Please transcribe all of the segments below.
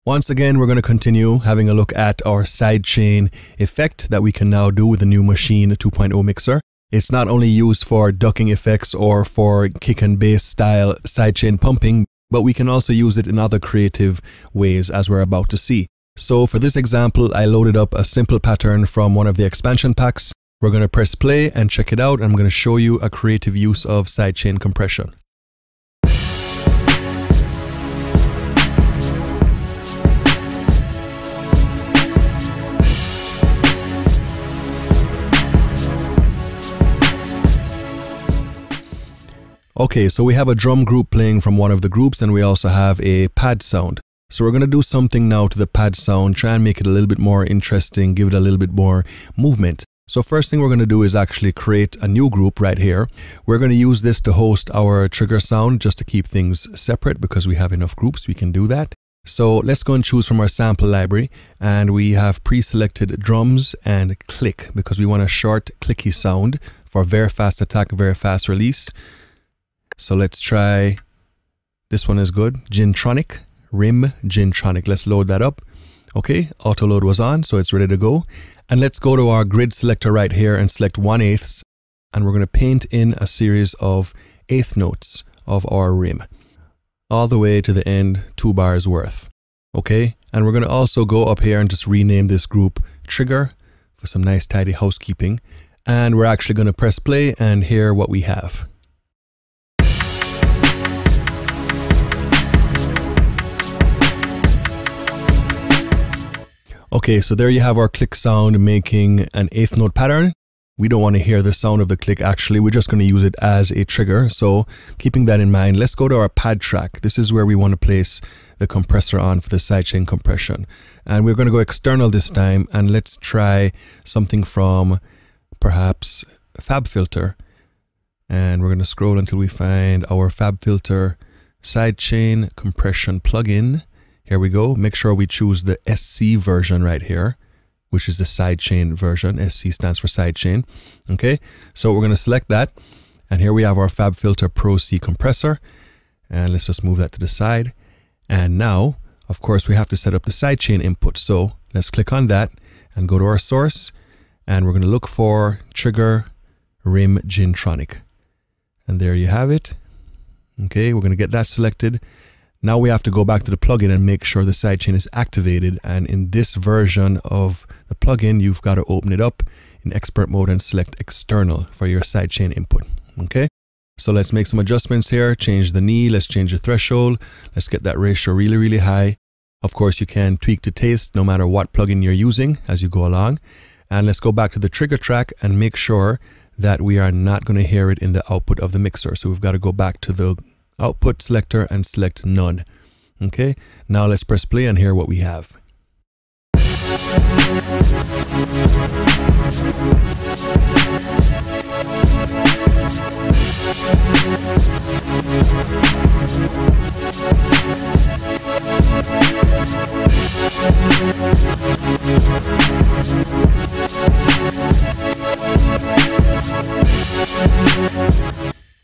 Once again, we're going to continue having a look at our sidechain effect that we can now do with the new Machine 2.0 mixer. It's not only used for ducking effects or for kick and bass style sidechain pumping, but we can also use it in other creative ways, as we're about to see. So for this example, I loaded up a simple pattern from one of the expansion packs. We're going to press play and check it out. I'm going to show you a creative use of sidechain compression. Okay, so we have a drum group playing from one of the groups, and we also have a pad sound. So we're going to do something now to the pad sound, try and make it a little bit more interesting, give it a little bit more movement. So first thing we're going to do is actually create a new group right here. We're going to use this to host our trigger sound just to keep things separate because we have enough groups, we can do that. So let's go and choose from our sample library, and we have pre-selected drums and click because we want a short clicky sound for very fast attack, very fast release. So let's try, this one is good, Gintronic, Rim Gintronic. Let's load that up. Okay, auto load was on, so it's ready to go. And let's go to our grid selector right here and select 1/8, and we're going to paint in a series of 1/8 notes of our rim, all the way to the end, 2 bars worth. Okay, and we're going to also go up here and just rename this group Trigger for some nice tidy housekeeping. And we're actually going to press play and hear what we have. Okay, so there you have our click sound making an 1/8 note pattern. We don't want to hear the sound of the click actually, we're just going to use it as a trigger. So keeping that in mind, let's go to our pad track. This is where we want to place the compressor on for the sidechain compression. And we're going to go external this time, and let's try something from perhaps FabFilter. And we're going to scroll until we find our FabFilter sidechain compression plugin. Here we go. Make sure we choose the SC version right here, which is the sidechain version. SC stands for sidechain. Okay, so we're going to select that. And here we have our FabFilter Pro C compressor. And let's just move that to the side. And now, of course, we have to set up the sidechain input. So let's click on that and go to our source. And we're going to look for Trigger Rim Gintronic. And there you have it. Okay, we're going to get that selected. Now we have to go back to the plugin and make sure the sidechain is activated. And in this version of the plugin, you've got to open it up in expert mode and select external for your sidechain input. Okay, so let's make some adjustments here. Change the knee. Let's change the threshold. Let's get that ratio really, really high. Of course, you can tweak to taste no matter what plugin you're using as you go along. And let's go back to the trigger track and make sure that we are not going to hear it in the output of the mixer. So we've got to go back to the output selector and select none. Okay, now let's press play and hear what we have.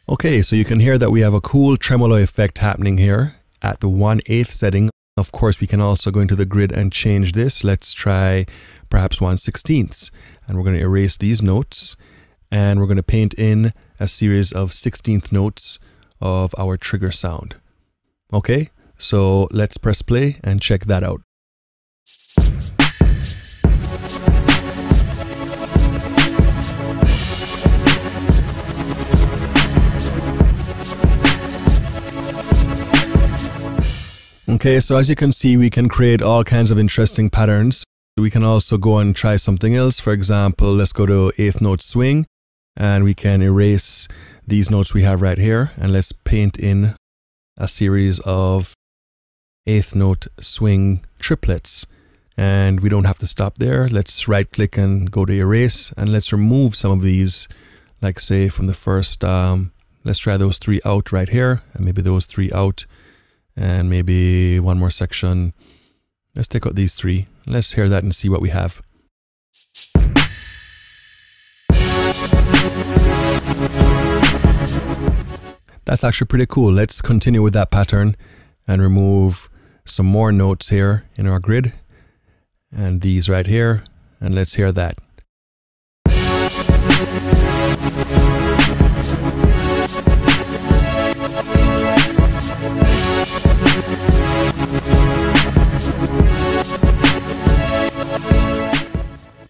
Okay, so you can hear that we have a cool tremolo effect happening here at the 1/8 setting. Of course, we can also go into the grid and change this. Let's try perhaps 1/16. And we're going to erase these notes. And we're going to paint in a series of 16th notes of our trigger sound. Okay, so let's press play and check that out. Okay, so as you can see, we can create all kinds of interesting patterns. We can also go and try something else. For example, let's go to 1/8 note swing, and we can erase these notes we have right here, and let's paint in a series of 1/8 note swing triplets. And we don't have to stop there. Let's right click and go to erase, and let's remove some of these, like say from the first, let's try those 3 out right here, and maybe those 3 out. And maybe one more section. Let's take out these 3. Let's hear that and see what we have. That's actually pretty cool. Let's continue with that pattern and remove some more notes here in our grid, and these right here, and let's hear that.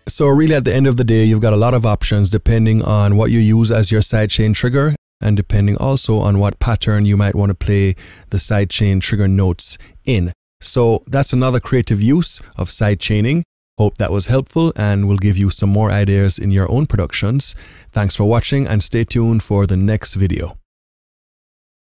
So really at the end of the day, you've got a lot of options depending on what you use as your sidechain trigger, and depending also on what pattern you might want to play the sidechain trigger notes in. So that's another creative use of sidechaining. Hope that was helpful and will give you some more ideas in your own productions. Thanks for watching and stay tuned for the next video.